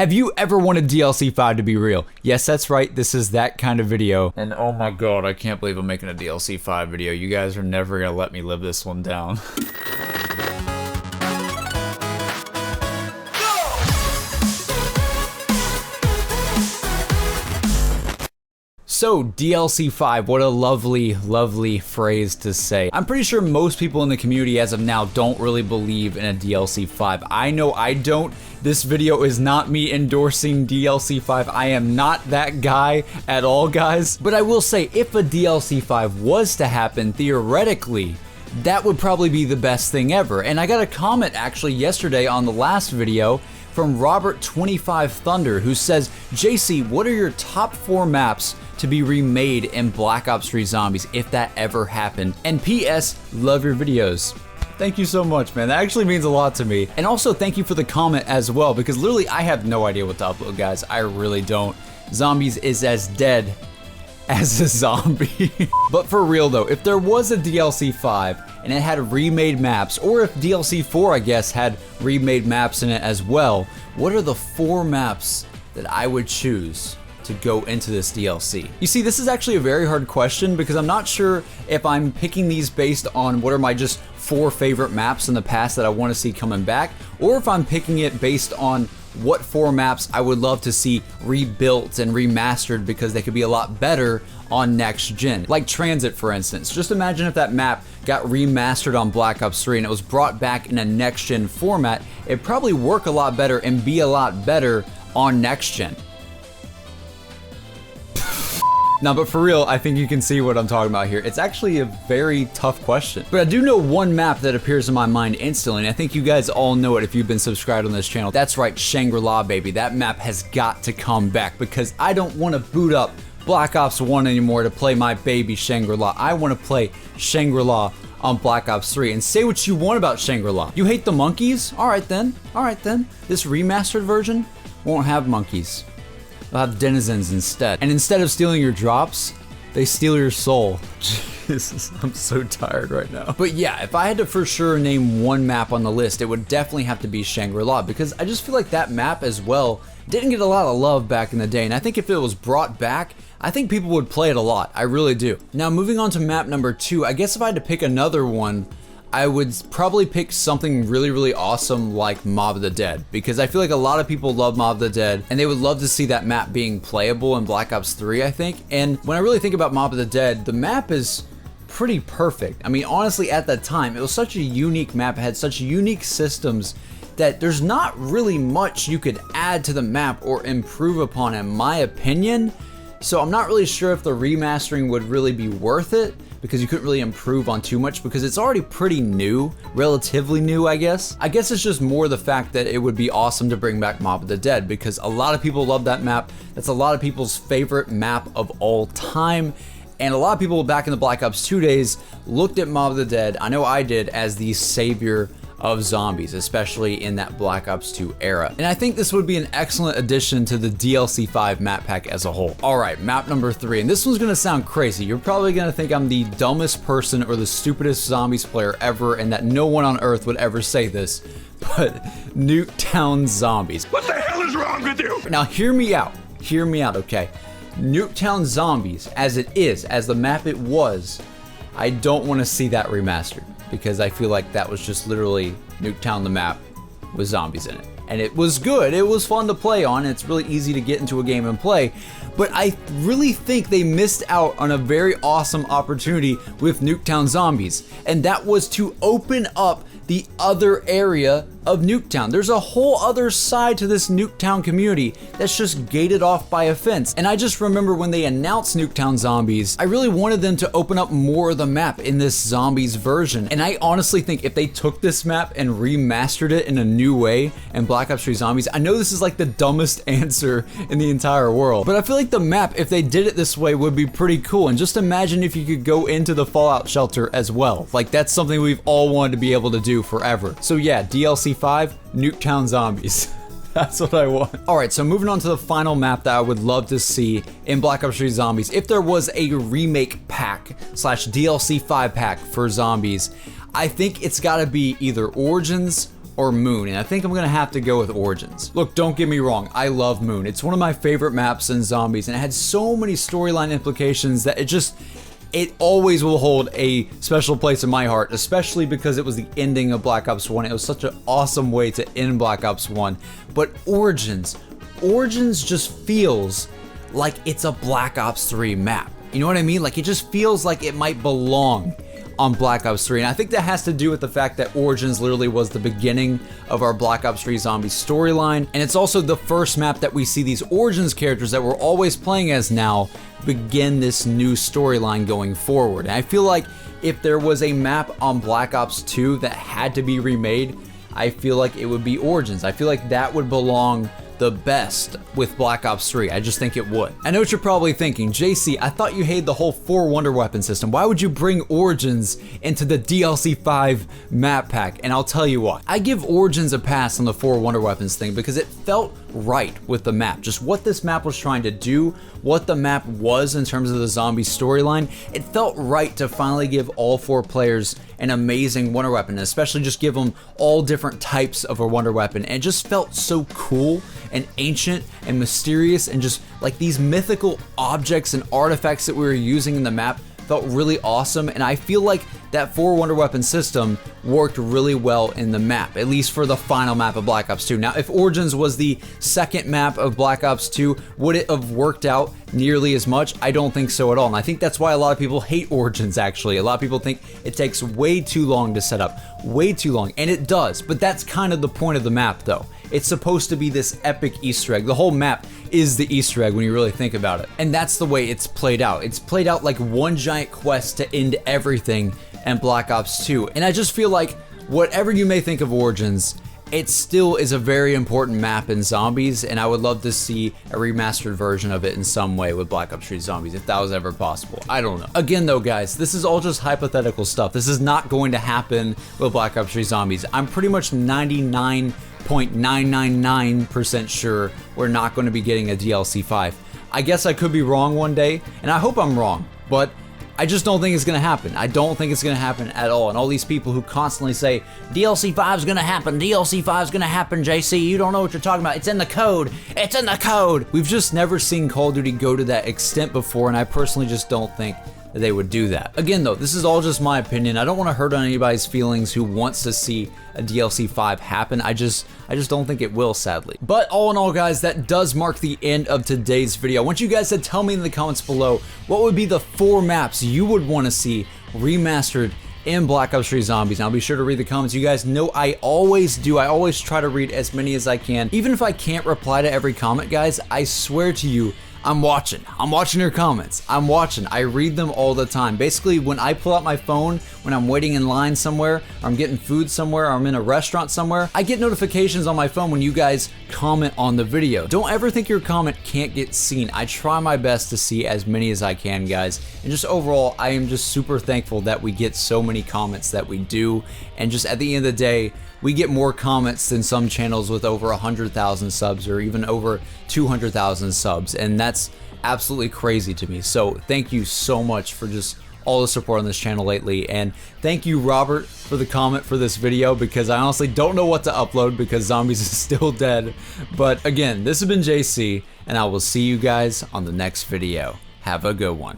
Have you ever wanted DLC 5 to be real? Yes, that's right, this is that kind of video. And oh my god, I can't believe I'm making a DLC 5 video. You guys are never gonna let me live this one down. So, DLC 5, what a lovely, lovely phrase to say. I'm pretty sure most people in the community as of now don't really believe in a DLC 5. I know I don't. This video is not me endorsing DLC 5. I am not that guy at all, guys. But I will say, if a DLC 5 was to happen, theoretically, that would probably be the best thing ever. And I got a comment actually yesterday on the last video from Robert25Thunder, who says, JC, what are your top 4 maps to be remade in Black Ops 3 Zombies if that ever happened? And PS, love your videos. Thank you so much, man. That actually means a lot to me. And also thank you for the comment as well, because literally I have no idea what to upload, guys. I really don't. Zombies is as dead as a zombie. But for real though, if there was a DLC 5 and it had remade maps, or if DLC 4, I guess, had remade maps in it as well, what are the 4 maps that I would choose to go into this DLC? You see, this is actually a very hard question because I'm not sure if I'm picking these based on what are my just 4 favorite maps in the past that I want to see coming back, or if I'm picking it based on what 4 maps I would love to see rebuilt and remastered because they could be a lot better on next gen. Like Transit, for instance. Just imagine if that map got remastered on Black Ops 3 and it was brought back in a next gen format, it'd probably work a lot better and be a lot better on next gen. No, but for real, I think you can see what I'm talking about here. It's actually a very tough question. But I do know one map that appears in my mind instantly, and I think you guys all know it if you've been subscribed on this channel. That's right, Shangri-La, baby. That map has got to come back because I don't want to boot up Black Ops 1 anymore to play my baby Shangri-La. I want to play Shangri-La on Black Ops 3. And say what you want about Shangri-La. You hate the monkeys? Alright then. Alright then. This remastered version won't have monkeys. They'll have denizens instead. And instead of stealing your drops, they steal your soul. Jesus, I'm so tired right now. But yeah, if I had to for sure name one map on the list, it would definitely have to be Shangri-La, because I just feel like that map as well didn't get a lot of love back in the day. And I think if it was brought back, I think people would play it a lot. I really do. Now moving on to map number 2, I guess if I had to pick another one, I would probably pick something really, really awesome like Mob of the Dead, because I feel like a lot of people love Mob of the Dead and they would love to see that map being playable in Black Ops 3, I think. And when I really think about Mob of the Dead, the map is pretty perfect. I mean, honestly, at that time, it was such a unique map. It had such unique systems that there's not really much you could add to the map or improve upon, in my opinion. So I'm not really sure if the remastering would really be worth it, because you couldn't really improve on too much because it's already pretty new, relatively new, I guess. I guess it's just more the fact that it would be awesome to bring back Mob of the Dead, because a lot of people love that map. That's a lot of people's favorite map of all time. And a lot of people back in the Black Ops 2 days looked at Mob of the Dead, I know I did, as the savior of zombies, especially in that Black Ops 2 era. And I think this would be an excellent addition to the DLC 5 map pack as a whole. Alright, map number 3, and this one's gonna sound crazy. You're probably gonna think I'm the dumbest person or the stupidest zombies player ever, and that no one on earth would ever say this, but Nuketown Zombies. What the hell is wrong with you? Now hear me out, okay? Nuketown Zombies, as it is, as the map it was, I don't want to see that remastered, because I feel like that was just literally Nuketown the map with zombies in it. And it was good, it was fun to play on, it's really easy to get into a game and play, but I really think they missed out on a very awesome opportunity with Nuketown Zombies, and that was to open up the other area of Nuketown. There's a whole other side to this Nuketown community that's just gated off by a fence. And I just remember when they announced Nuketown Zombies, I really wanted them to open up more of the map in this Zombies version. And I honestly think if they took this map and remastered it in a new way in Black Ops 3 Zombies, I know this is like the dumbest answer in the entire world, but I feel like the map, if they did it this way, would be pretty cool. And just imagine if you could go into the Fallout shelter as well. Like, that's something we've all wanted to be able to do forever. So yeah, DLC 5, Nuketown Zombies. That's what I want. Alright, so moving on to the final map that I would love to see in Black Ops 3 Zombies. If there was a remake pack slash DLC 5 pack for Zombies, I think it's gotta be either Origins or Moon, and I think I'm gonna have to go with Origins. Look, don't get me wrong, I love Moon. It's one of my favorite maps in Zombies, and it had so many storyline implications that it always will hold a special place in my heart, especially because it was the ending of Black Ops 1. It was such an awesome way to end Black Ops 1. But Origins just feels like it's a Black Ops 3 map. You know what I mean? Like, it just feels like it might belong on Black Ops 3, and I think that has to do with the fact that Origins literally was the beginning of our Black Ops 3 Zombies storyline, and it's also the first map that we see these Origins characters that we're always playing as now begin this new storyline going forward. And I feel like if there was a map on Black Ops 2 that had to be remade, I feel like it would be Origins. I feel like that would belong the best with Black Ops 3. I just think it would. I know what you're probably thinking, JC, I thought you hated the whole 4 Wonder Weapon system. Why would you bring Origins into the DLC 5 map pack? And I'll tell you why. I give Origins a pass on the 4 Wonder Weapons thing because it felt right with the map. Just what this map was trying to do, what the map was in terms of the zombie storyline, it felt right to finally give all 4 players an amazing Wonder Weapon, and especially just give them all different types of a Wonder Weapon. And it just felt so cool and ancient and mysterious, and just like these mythical objects and artifacts that we were using in the map felt really awesome. And I feel like that 4 Wonder Weapon system worked really well in the map, at least for the final map of Black Ops 2. Now, if Origins was the second map of Black Ops 2, would it have worked out nearly as much? I don't think so at all. And I think that's why a lot of people hate Origins, actually. A lot of people think it takes way too long to set up, way too long, and it does. But that's kind of the point of the map, though. It's supposed to be this epic Easter egg. The whole map is the Easter egg when you really think about it. And that's the way it's played out. It's played out like one giant quest to end everything in Black Ops 2. And I just feel like whatever you may think of Origins, it still is a very important map in Zombies, and I would love to see a remastered version of it in some way with Black Ops 3 Zombies, if that was ever possible. I don't know. Again though, guys, this is all just hypothetical stuff. This is not going to happen with Black Ops 3 Zombies. I'm pretty much 99.999% sure we're not going to be getting a DLC 5. I guess I could be wrong one day, and I hope I'm wrong, but I just don't think it's gonna happen. I don't think it's gonna happen at all. And all these people who constantly say, DLC 5's gonna happen, DLC 5's gonna happen, JC, you don't know what you're talking about. It's in the code. It's in the code. We've just never seen Call of Duty go to that extent before, and I personally just don't think that they would do that. Again though, this is all just my opinion. I don't want to hurt on anybody's feelings who wants to see a DLC 5 happen. I just don't think it will, sadly. But all in all, guys, that does mark the end of today's video. I want you guys to tell me in the comments below what would be the 4 maps you would want to see remastered in Black Ops 3 Zombies. And I'll be sure to read the comments. You guys know I always do. I always try to read as many as I can. Even if I can't reply to every comment, guys, I swear to you, I'm watching your comments. I'm watching. I read them all the time. Basically, when I pull out my phone, when I'm waiting in line somewhere, or I'm getting food somewhere, or I'm in a restaurant somewhere, I get notifications on my phone when you guys comment on the video. Don't ever think your comment can't get seen. I try my best to see as many as I can, guys. And just overall, I am just super thankful that we get so many comments that we do. And just at the end of the day, we get more comments than some channels with over 100,000 subs or even over 200,000 subs, and that's absolutely crazy to me. So thank you so much for just all the support on this channel lately, and thank you, Robert, for the comment for this video, because I honestly don't know what to upload because Zombies is still dead. But again, this has been JC, and I will see you guys on the next video. Have a good one.